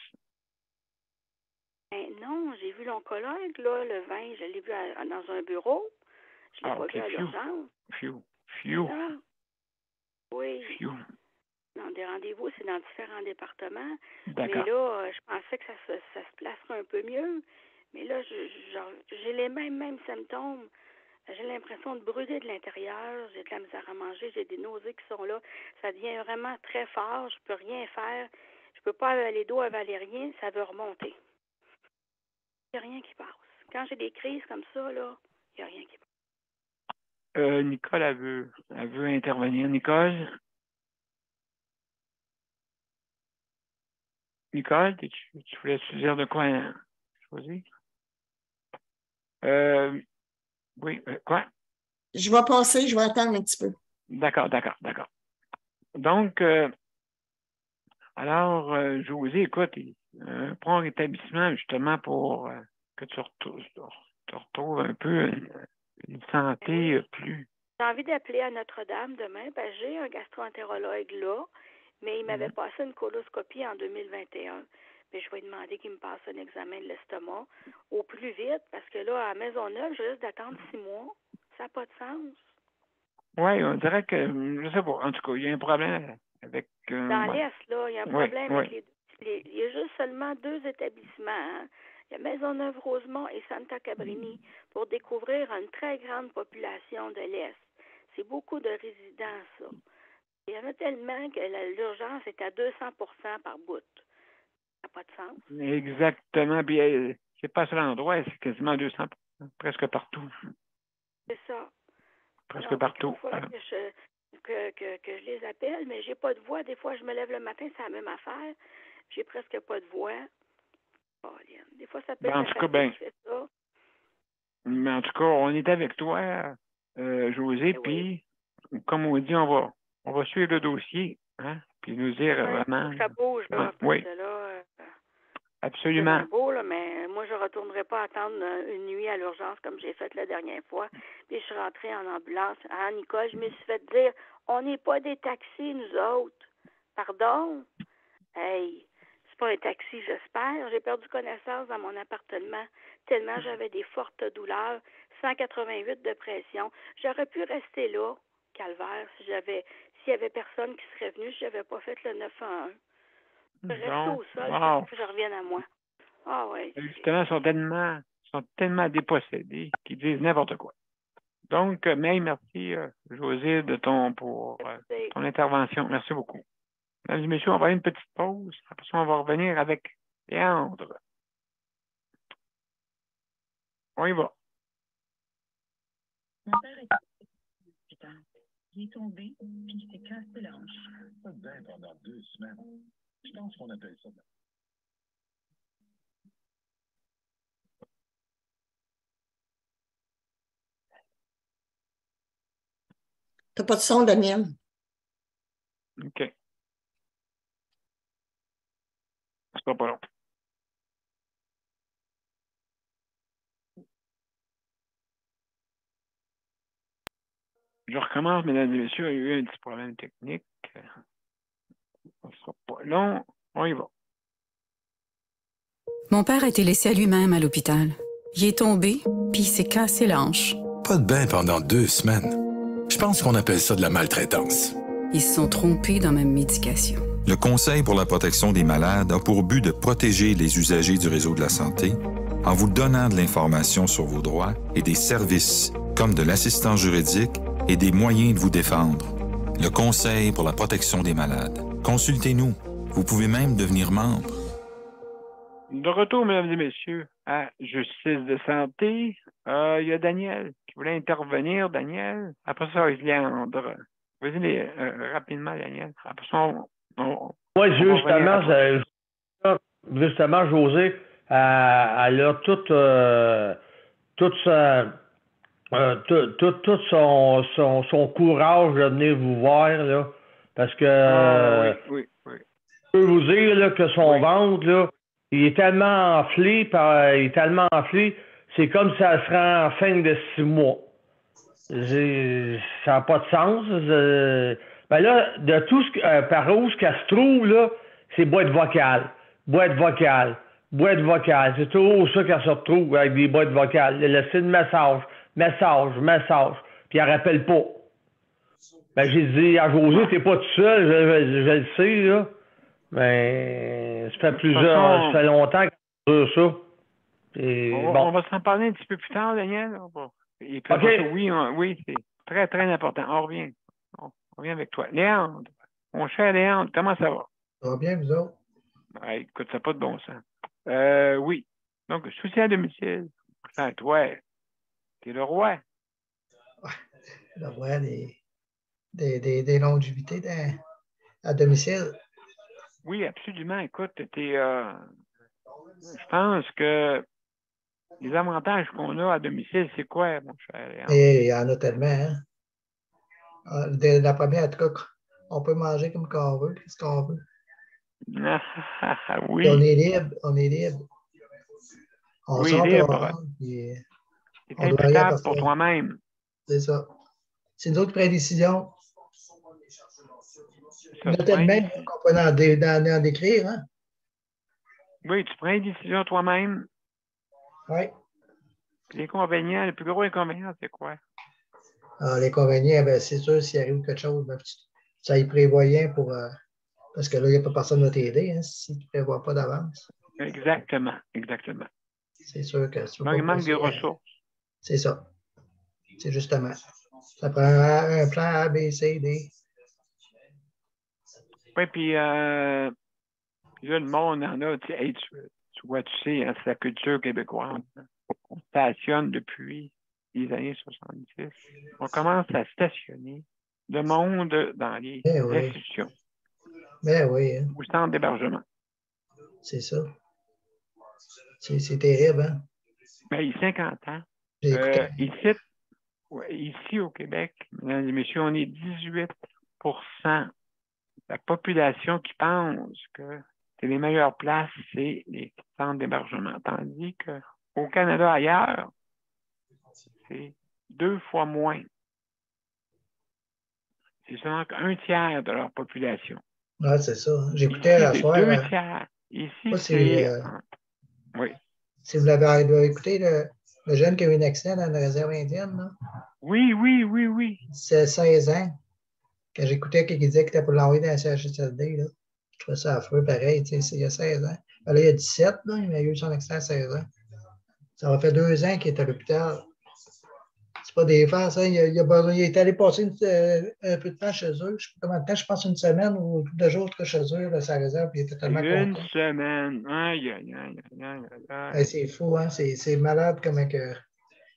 Ben non, j'ai vu l'oncologue, là, le 20, je l'ai vu dans un bureau. Je l'ai pas vu à l'urgence. Non. Oui. Dans des rendez-vous, c'est dans différents départements. Mais là, je pensais que ça se placerait un peu mieux. Mais là, j'ai les mêmes symptômes. J'ai l'impression de brûler de l'intérieur. J'ai de la misère à manger. J'ai des nausées qui sont là. Ça devient vraiment très fort. Je peux rien faire. Je peux pas avaler d'eau, avaler rien. Ça veut remonter. Il n'y a rien qui passe. Quand j'ai des crises comme ça, là, il n'y a rien qui passe. Nicole, elle veut intervenir. Nicole, tu voulais te dire de quoi, José? Oui, quoi? Je vais passer, je vais attendre un petit peu. D'accord. Donc, alors, José, écoute, prends un rétablissement justement pour que tu retrouves un peu une santé plus... J'ai envie d'appeler à Notre-Dame demain. J'ai un gastro-entérologue là, mais il m'avait passé une coloscopie en 2021. Mais je vais demander qu'il me passe un examen de l'estomac au plus vite, parce que là, à Maisonneuve, je risque d'attendre 6 mois. Ça n'a pas de sens. Oui, on dirait que, je sais pas, en tout cas, il y a un problème avec... Dans l'Est, là, il y a un problème avec il y a juste seulement 2 établissements. Hein? Il y a Maisonneuve-Rosemont et Santa Cabrini pour découvrir une très grande population de l'Est. C'est beaucoup de résidents, ça. Il y en a tellement que l'urgence est à 200% par bout. Ça n'a pas de sens. Exactement. Puis, c'est pas seul endroit, c'est quasiment 200, presque partout. C'est ça. Presque partout. Il faudrait que je les appelle, mais j'ai pas de voix. Des fois, je me lève le matin, c'est la même affaire. J'ai presque pas de voix. Oh, des fois, ça peut être en tout cas, qui fait ça. Mais en tout cas, on est avec toi, José, puis, comme on dit, on va suivre le dossier, hein, puis nous dire vraiment... Ça bouge, là, parce que là... Absolument. C'est beau, là, mais moi, je ne retournerai pas attendre une nuit à l'urgence comme j'ai fait la dernière fois. Puis je suis rentrée en ambulance. Ah, Nicole, je me suis fait dire, on n'est pas des taxis, nous autres. Pardon? Hey, c'est pas un taxi, j'espère. J'ai perdu connaissance dans mon appartement tellement j'avais des fortes douleurs, 188 de pression. J'aurais pu rester là, calvaire, s'il y avait personne qui serait venu si j'avais pas fait le 911. Je reste au sol, que je revienne à moi. Ah oui. Justement, ils sont tellement dépossédés qu'ils disent n'importe quoi. Donc, merci, José, pour ton intervention. Merci beaucoup. Mesdames et messieurs, on va aller une petite pause. Après ça, on va revenir avec Léandre. On y va. Mon père était hospital. Il est tombé, puis il s'est cassé la hanche. Ça bien pendant 2 semaines. Je pense qu'on appelle ça. T'as pas de son, Daniel? OK. Ce sera pas long. Je recommence, mesdames et messieurs. Il y a eu un petit problème technique. Ce sera pas long. On y va. Mon père a été laissé à lui-même à l'hôpital. Il est tombé, puis il s'est cassé la hanche. Pas de bain pendant 2 semaines. Je pense qu'on appelle ça de la maltraitance. Ils se sont trompés dans ma médication. Le Conseil pour la protection des malades a pour but de protéger les usagers du réseau de la santé en vous donnant de l'information sur vos droits et des services comme de l'assistance juridique et des moyens de vous défendre. Le Conseil pour la protection des malades. Consultez-nous. Vous pouvez même devenir membre. De retour, mesdames et messieurs, à Justice de santé. Il y a Daniel qui voulait intervenir. Daniel. Après ça, il y a Léandre. Vas-y rapidement, Daniel. Après ça, Oui, justement, Josée, elle a tout son courage de venir vous voir, là, parce que oui. je peux vous dire là, que son ventre, là, il est tellement enflé, c'est comme si ça serait en fin de 6 mois. Ça n'a pas de sens. Ben là, de tout par où qu'elle se trouve, là, c'est boîte vocale. C'est toujours ça qu'elle se retrouve avec des boîtes vocales. Le style message. Puis elle rappelle pas. Ben, j'ai dit à José, t'es pas tout seul, je le sais, là. Mais ça fait longtemps qu'elle dure ça. Et, on va s'en parler un petit peu plus tard, Daniel. Et puis, oui, c'est très, très important. On revient avec toi. Léandre, mon cher Léandre, comment ça va? Ça va bien, vous autres? Écoute, ça n'a pas de bon sens. Oui. Donc, soutien à domicile. Enfin, toi, t'es le roi. Le roi des longévités à domicile. Oui, absolument. Écoute, je pense que les avantages qu'on a à domicile, c'est quoi, mon cher Léandre? Et il y en a tellement, hein? La première, en tout cas, on peut manger comme qu'on veut, qu'est-ce qu'on veut. Oui. Puis on est libre. On oui, sort, libre. C'est imputable pour toi-même. C'est ça. C'est nous autres qui prenons des décisions. Il y en a tellement qu'on peut en décrire, hein? Oui, tu prends une décision toi-même. Oui. L'inconvénient, le plus gros inconvénient, c'est quoi? L'inconvénient, ben, c'est sûr, s'il arrive quelque chose, ben, ça y prévoit rien pour. Parce que là, il n'y a pas personne à t'aider, hein, si tu ne prévois pas d'avance. Exactement. C'est sûr que donc, il manque des ressources. C'est ça. C'est justement. Ça prend un plan A, B, C, D. Oui, puis là, le monde en a. Tu vois, tu sais, hein, c'est la culture québécoise. On stationne depuis les années 70. On commence à stationner le monde dans les institutions. Ben oui. Hein. Au centre d'hébergement. C'est ça. C'est terrible, hein? Ben, 50 ans. Ici, au Québec, mesdames et messieurs, on est 18% de la population qui pense que c'est les meilleures places, c'est les centres d'hébergement. Tandis qu'au Canada, ailleurs, c'est 2 fois moins. C'est seulement un tiers de leur population. Ah, c'est ça. J'écoutais la soirée. 2 tiers. Ici, c'est... Oui. Si vous l'avez écouté, le jeune qui a eu un accident dans la réserve indienne, là. Oui. C'est 16 ans. Quand j'écoutais qu'il disait qu'il était pour l'envoyer dans la CHSLD, là, je trouvais ça affreux pareil. Il y a 16 ans. Ben là, il y a 17, là, il a eu son accident à 16 ans. Ça va faire 2 ans qu'il est à l'hôpital. C'est pas des farces, hein. Il est allé passer un peu de temps chez eux. Je sais pas combien de temps, je pense une semaine ou 2 jours chez eux, là, sa réserve, puis il était tellement content. Une semaine. Aïe. C'est fou, hein? C'est malade comment que.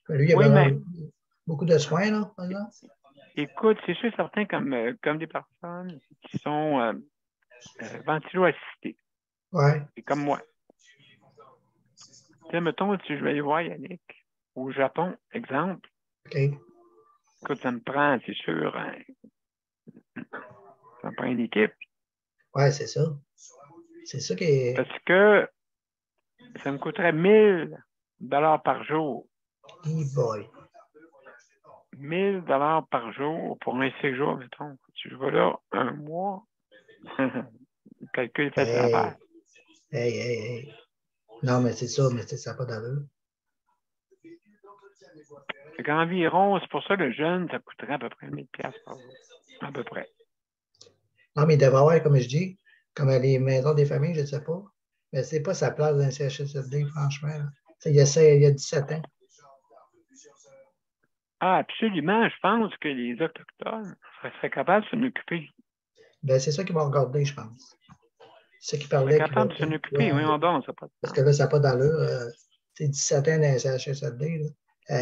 Lui, il a besoin beaucoup de soins, là, par exemple. Écoute, c'est sûr certain comme des personnes qui sont ventilo-assistées. Ouais. Et comme moi. Tu sais, mettons, si je vais aller voir Yannick au Japon, exemple. OK. Écoute, ça me prend, c'est sûr, hein, ça me prend une équipe. Oui, c'est ça. C'est ça qui est. Parce que ça me coûterait 1 000 $ par jour. E-boy. 1 000 $ par jour pour un séjour, mettons. Si je vais là 1 mois, le calcul est facile à faire. Hey. Non, mais c'est ça, mais ça n'a pas d'allure. C'est qu'environ, c'est pour ça le jeune, ça coûterait à peu près 1 000 $ par jour. À peu près. Non, mais il devrait avoir, comme je dis, comme les maisons des familles, je ne sais pas. Mais c'est pas sa place dans le CHSLD, franchement. Là. Il y a 17 ans. Ah, absolument. Je pense que les Autochtones seraient capables de s'en occuper. Ben, c'est ça qu'ils vont regarder, je pense. C'est ça qu'ils Ils parlaient. seraient capables de s'en occuper. Oui, on donne, ça pas de Parce que là, ça n'a pas d'allure. C'est 17 ans dans le CHSLD. Là.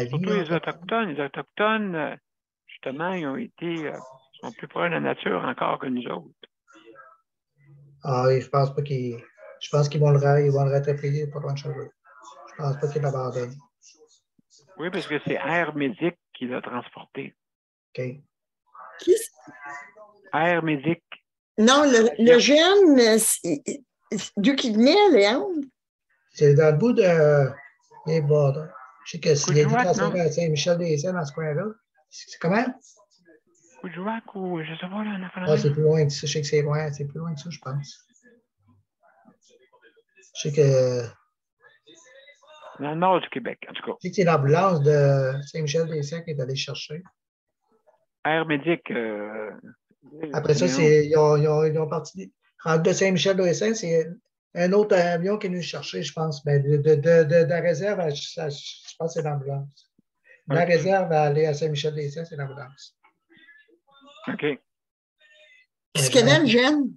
Surtout les Autochtones. Les Autochtones, justement, ils ont été sont plus proches de la nature encore que nous autres. Ah, je pense pas qu'ils. Je pense qu'ils vont le rattraper pas loin de chez eux. Je pense pas qu'ils l'abandonnent. Oui, parce que c'est Air Médic qui l'a transporté. OK. Qui? Air Médic. Non, le jeune, d'où qu'il venait, Léon? C'est dans le bout de. Il est bas, là. Je sais que s'il est Coudjouac, transféré à Saint-Michel-des-Saints dans ce coin-là. C'est comment? Coudjouac ou je sais pas, là, en Ah, c'est plus loin que ça. Je sais que c'est loin. C'est plus loin que ça, je pense. Je sais que. Dans le nord du Québec, en tout cas. Je sais que c'est l'ambulance de Saint-Michel-des-Saints qui est allée chercher. Air Médic. Après ça, ils ont parti. Rendu de Saint-Michel-des-Saints, c'est un autre avion qui est venu chercher, je pense. Ben, de la réserve, je pense que c'est l'ambulance. De la réserve à aller à Saint-Michel-des-Saints, c'est l'ambulance. OK. Qu'est-ce qu'il avait, le jeune?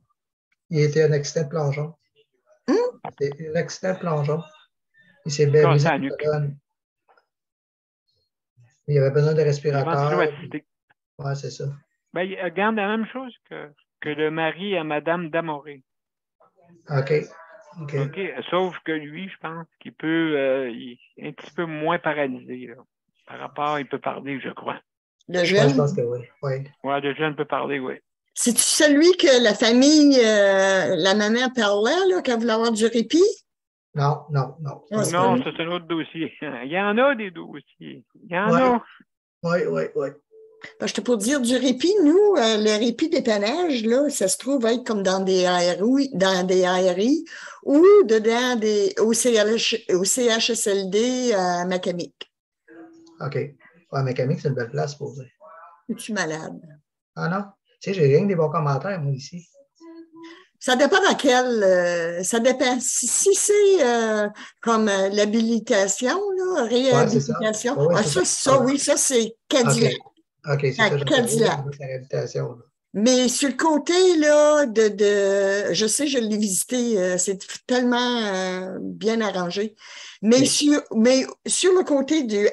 Il était un accident de plongeon. C'est un accident de plongeon. Il s'est brisé la colonne. Il avait besoin de respirateur. Oui, c'est ça. Ben, il regarde la même chose que le mari à Mme Damoré. OK. Sauf que lui, je pense qu'il peut, il est un petit peu moins paralysé. Là. Par rapport, il peut parler, je crois. Le jeune? Ouais, je pense que oui. Oui, le jeune peut parler, oui. C'est-tu celui que la famille, la maman parlait, là, qu'elle voulait avoir du répit? Non. Non, c'est un autre dossier. Il y en a des dossiers. Il y en a. Oui. Parce que pour dire du répit, nous, le répit dépannage, là, ça se trouve être comme dans des ARI ou au CHSLD à Macamic. OK. Ouais, Macamic, c'est une belle place pour dire. Es-tu malade? Ah non? Tu sais, j'ai rien que des bons commentaires, moi, ici. Ça dépend à quel. Ça dépend. Si c'est comme l'habilitation, là, réhabilitation. Ouais, ça, c'est Cadillac. OK, c'est ça. Cadillac. La réhabilitation. Mais sur le côté, là, je sais, je l'ai visité, c'est tellement bien arrangé. Mais sur le côté du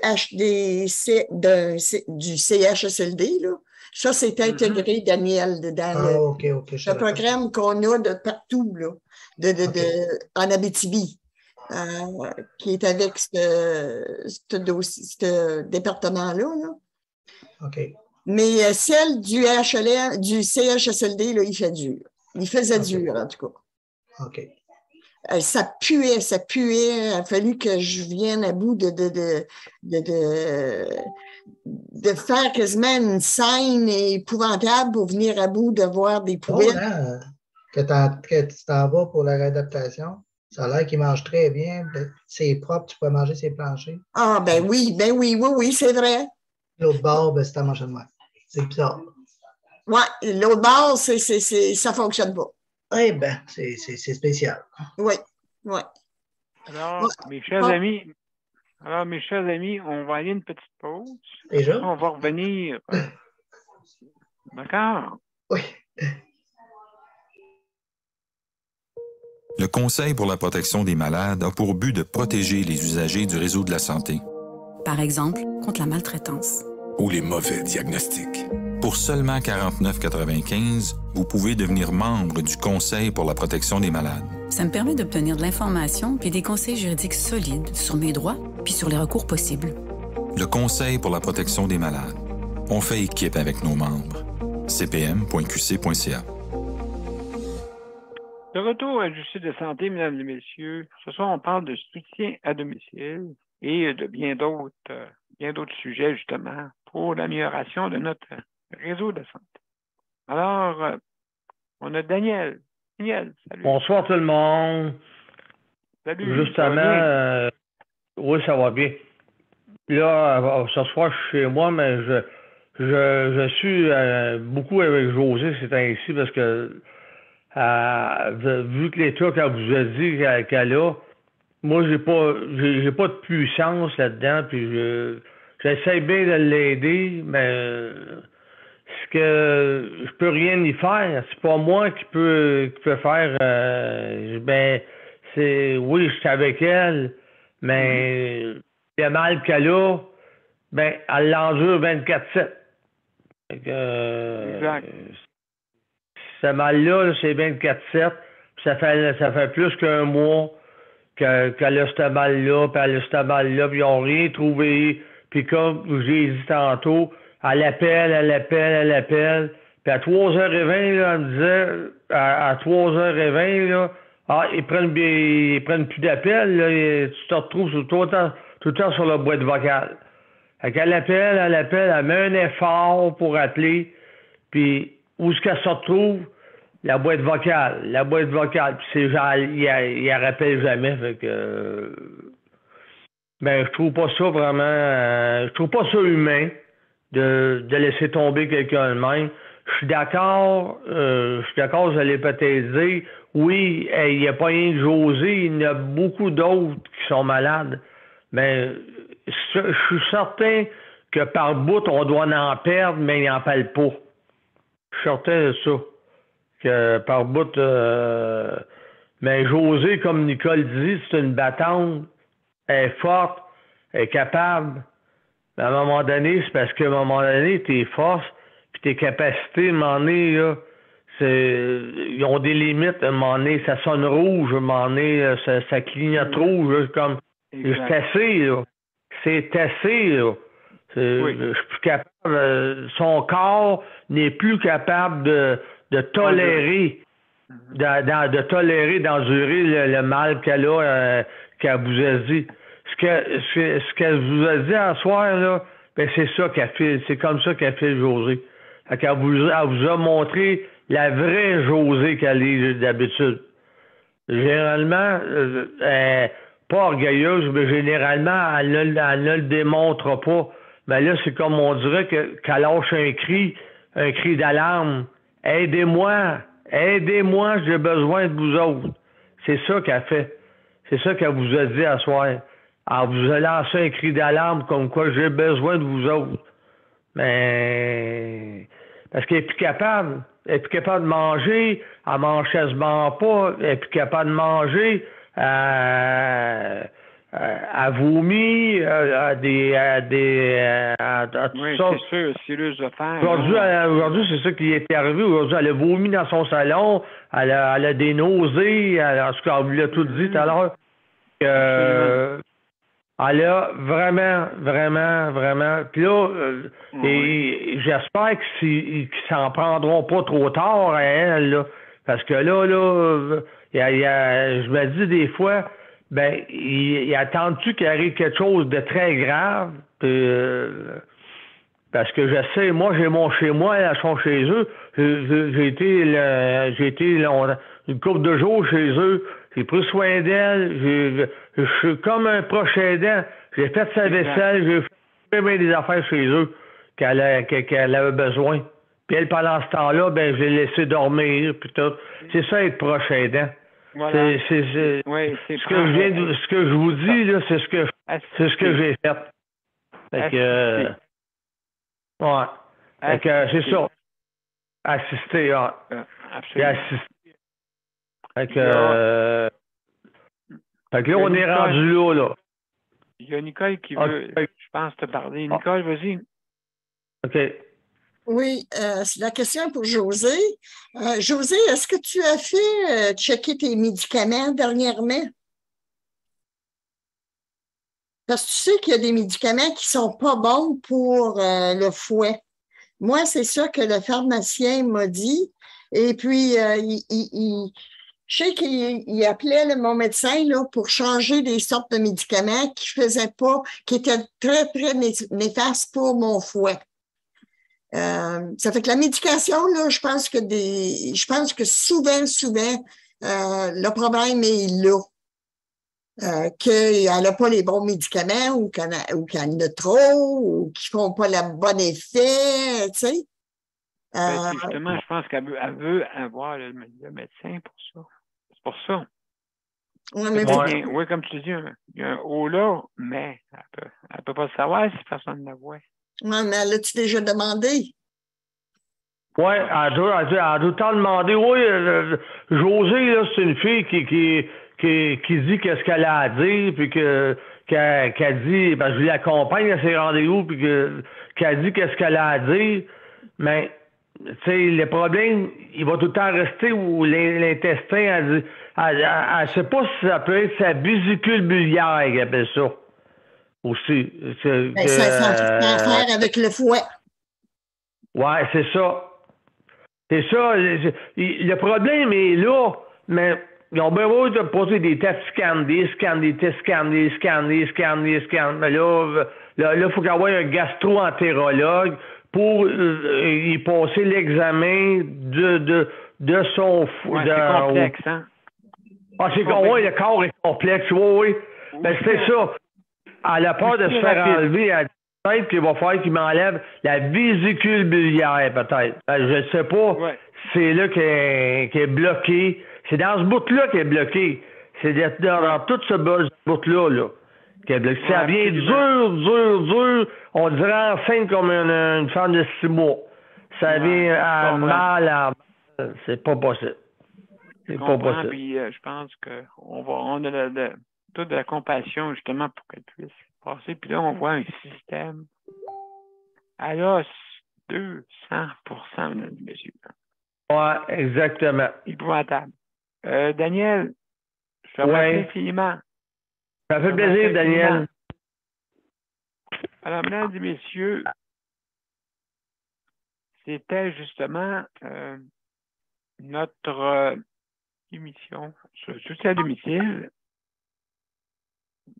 CHSLD, là, ça, c'est intégré, Daniel, dans le programme qu'on a de partout, là, en Abitibi, qui est avec ce département-là. Là. OK. Mais celle du CHSLD, là, il fait dur. Il faisait dur, en tout cas. OK. Ça puait. Il a fallu que je vienne à bout de faire quasiment une scène épouvantable pour venir à bout de voir des poubelles. Que tu t'en vas pour la réadaptation, ça a l'air qu'il mange très bien. C'est propre, tu peux manger ses planchers. Ah, ben oui, c'est vrai. L'autre bord, c'est à manger de mer. C'est bizarre. Oui, l'autre bord, ça ne fonctionne pas. Eh bien, c'est spécial. Oui. Alors, mes chers amis, on va aller une petite pause. Déjà? On va revenir. D'accord? Oui. Le Conseil pour la protection des malades a pour but de protéger les usagers du réseau de la santé. Par exemple, contre la maltraitance. Ou les mauvais diagnostics. Pour seulement 49,95 $, vous pouvez devenir membre du Conseil pour la protection des malades. Ça me permet d'obtenir de l'information puis des conseils juridiques solides sur mes droits puis sur les recours possibles. Le Conseil pour la protection des malades. On fait équipe avec nos membres. cpm.qc.ca. De retour à Justice de santé, mesdames et messieurs. Ce soir, on parle de soutien à domicile et de bien d'autres sujets, justement, pour l'amélioration de notre réseau de santé. Alors, on a Daniel. Daniel, salut. Bonsoir tout le monde. Salut. Justement, oui, ça va bien. Là, ce soir, je suis chez moi, mais je suis beaucoup avec José ces temps-ci parce que vu que l'état qu'elle vous a dit qu'elle a, moi, j'ai pas de puissance là-dedans, puis j'essaie bien de l'aider, mais ce que je peux rien y faire. C'est pas moi qui peut faire. Oui, je suis avec elle, mais le mal qu'elle a, elle l'endure 24/7. Exact. Ce mal-là, c'est 24/7. Ça fait plus qu'un mois qu'elle a ce mal-là, puis elle a ce mal-là, puis ils n'ont rien trouvé. Puis comme j'ai dit tantôt, elle appelle. Puis à 3h20, là, elle me disait, à 3h20, là, ils prennent plus d'appels, là, et tu te retrouves tout le temps sur la boîte vocale. Fait qu'elle appelle, elle met un effort pour appeler, puis où est-ce qu'elle se retrouve? La boîte vocale. Puis c'est genre, il rappelle jamais, fait que... je trouve pas ça vraiment... je trouve pas ça humain de laisser tomber quelqu'un de même. Je suis d'accord, je l'ai peut-être dit. Oui, il n'y a pas rien de José, il y en a beaucoup d'autres qui sont malades. Mais je suis certain que par bout, on doit en perdre, mais il n'en parle pas. Je suis certain de ça. Que par bout... mais José, comme Nicole dit, c'est une battante. Elle est forte, elle est capable. Mais à un moment donné, c'est parce qu'à un moment donné, tes forces puis tes capacités, à un moment donné, là, ils ont des limites. À un moment donné, ça sonne rouge. À un moment donné, ça clignote rouge. Là, comme, c'est assez, là. C'est assez, là. Je suis plus capable. Son corps n'est plus capable de tolérer, d'endurer le mal qu'elle vous a dit. Ce qu'elle vous a dit à soir, là, c'est ça qu'elle fait. C'est comme ça qu'elle fait José. Elle vous a montré la vraie José qu'elle est d'habitude. Généralement, pas orgueilleuse, mais généralement, elle ne le démontre pas. Mais là, c'est comme on dirait qu'elle lâche un cri d'alarme. Aidez-moi, j'ai besoin de vous autres. C'est ça qu'elle fait. C'est ça qu'elle vous a dit à soir. Elle vous a lancé un cri d'alarme comme quoi j'ai besoin de vous autres. Mais parce qu'elle est plus capable. Elle est plus capable de manger. Elle mange quasiment pas. Elle est plus capable de manger. Elle vomit. Oui, c'est sûr, c'est de faire. Aujourd'hui, c'est ça qui est arrivé. Aujourd'hui, elle a vomi dans son salon. Elle a des nausées. En tout cas, on lui a tout dit tout à l'heure. Elle a vraiment. Puis là, et j'espère qu'ils s'en prendront pas trop tard à elle, là. Parce que là, je me dis des fois, il attend-tu qu'il arrive quelque chose de très grave? Parce que je sais, moi, j'ai mon chez moi, elles sont chez eux. J'ai été une couple de jours chez eux. J'ai pris soin d'elle. Je suis comme un proche aidant. J'ai fait sa vaisselle. J'ai fait bien des affaires chez eux qu'elle avait besoin. Puis elle, pendant ce temps-là, je l'ai laissé dormir. Puis tout. C'est ça, être proche aidant. Voilà. Ce que je vous dis, là, c'est ce que j'ai fait. Fait que... ouais. Fait que c'est ça. Assister, absolument. Fait que là, on est rendu là. Il y a Nicole qui veut, je pense, te parler. Nicole, vas-y. OK. Oui, la question est pour José. José, est-ce que tu as fait checker tes médicaments dernièrement? Parce que tu sais qu'il y a des médicaments qui ne sont pas bons pour le fouet. Moi, c'est ça que le pharmacien m'a dit. Et puis, je sais qu'il appelait mon médecin là, pour changer des sortes de médicaments qui étaient très, très néfastes pour mon foie. Ça fait que la médication, là, je pense que souvent, le problème est là. Qu'elle n'a pas les bons médicaments ou qu'elle en a trop ou qu'ils ne font pas le bon effet, tu sais. Justement, je pense qu'elle veut avoir le médecin pour ça. C'est pour ça. Oui, comme tu dis, il y a un haut là, mais elle ne peut pas le savoir si personne ne la voit. Oui, mais l'as-tu déjà demandé? Oui, elle a tout le temps demandé. Oui, Josée, là, c'est une fille qui dit qu'est-ce qu'elle a à dire, puis qu'elle dit, ben, je l'accompagne à ses rendez-vous, puis qu'elle dit qu'est-ce qu'elle a à dire, mais tu sais, le problème, il va tout le temps rester où l'intestin, elle sait pas si ça peut être sa vésicule biliaire, qu'elle appelle ça. Aussi. Ça a à faire avec le foie. Ouais, c'est ça. C'est ça. Le problème est là, mais ils ont bien beau de poser des tests scans. Mais là, il faut qu'il y ait un gastro-entérologue pour y passer l'examen de son foie. C'est complexe, hein? Ah, oui, le corps est complexe, oui. Ben, c'est ça. Elle a peur de se faire enlever à peut-être qu'il va falloir qu'il m'enlève la vésicule biliaire, peut-être. Je ne sais pas. Ouais. C'est là qu'elle est bloquée. C'est dans ce bout-là qu'elle est bloquée. C'est dans tout ce bout-là là, qu'elle est bloquée. Ça vient dur. On dirait enceinte comme une femme de 6 mois. Ça vient à mal. C'est pas possible. C'est pas possible. Puis, je pense qu'on a toute de la compassion, justement, pour qu'elle puisse passer. Puis là, on voit un système à l'os 200%, mesdames et messieurs. Oui, exactement. Épouvantable. Daniel, je te remercie infiniment. Ça fait plaisir, Daniel. Alors, mesdames et messieurs, c'était justement notre émission sur soutien à domicile.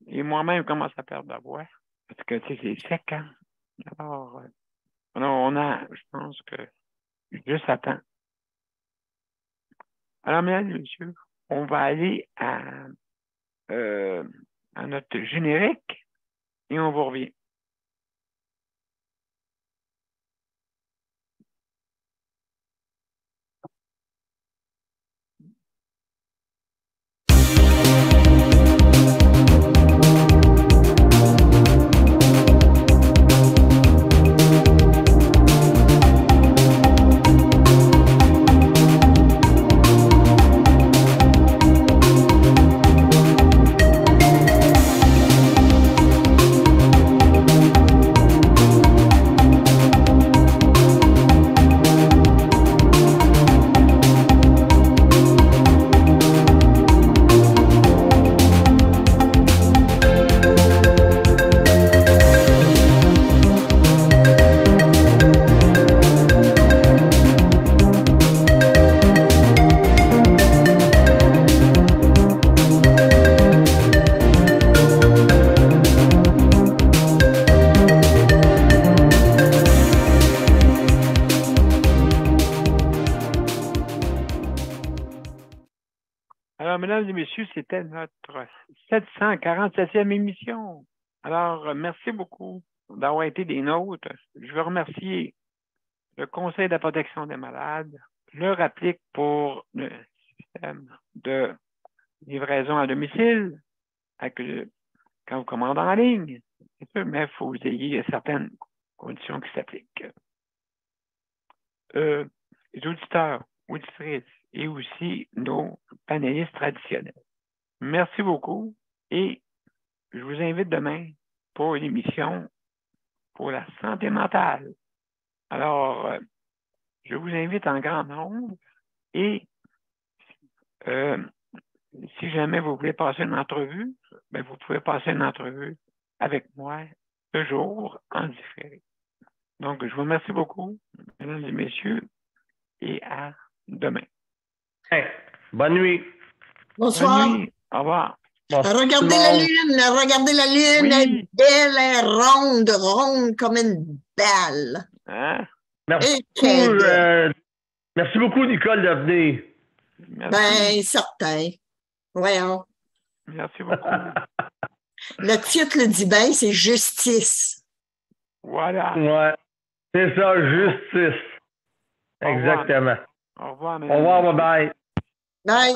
Et moi-même, commence à perdre la voix. Parce que, tu sais, c'est sec, hein? Alors, on a, je pense que, juste à temps. Alors, mesdames et messieurs, on va aller à notre générique et on vous revient. Mesdames et messieurs, c'était notre 747e émission. Alors, merci beaucoup d'avoir été des nôtres. Je veux remercier le Conseil de la protection des malades, le RAPLIC pour le système de livraison à domicile, quand vous commandez en ligne, mais il faut que vous ayez certaines conditions qui s'appliquent. Les auditeurs, auditrices, et aussi nos panélistes traditionnels. Merci beaucoup et je vous invite demain pour une émission pour la santé mentale. Alors, je vous invite en grand nombre et si jamais vous voulez passer une entrevue, vous pouvez passer une entrevue avec moi toujours en différé. Donc, je vous remercie beaucoup, mesdames et messieurs, et à demain. Hey, bonne nuit. Bonsoir. Bonne nuit. Au revoir. Regardez la lune, regardez la lune, elle est belle, elle est ronde, ronde comme une balle. Hein? Merci beaucoup, Nicole, de venir. Merci. Ben, certain. Voyons. Merci beaucoup. Le titre le dit bien, c'est Justice. Voilà. Ouais. C'est ça, justice. Exactement. Au revoir. Au revoir, bye-bye. Bye.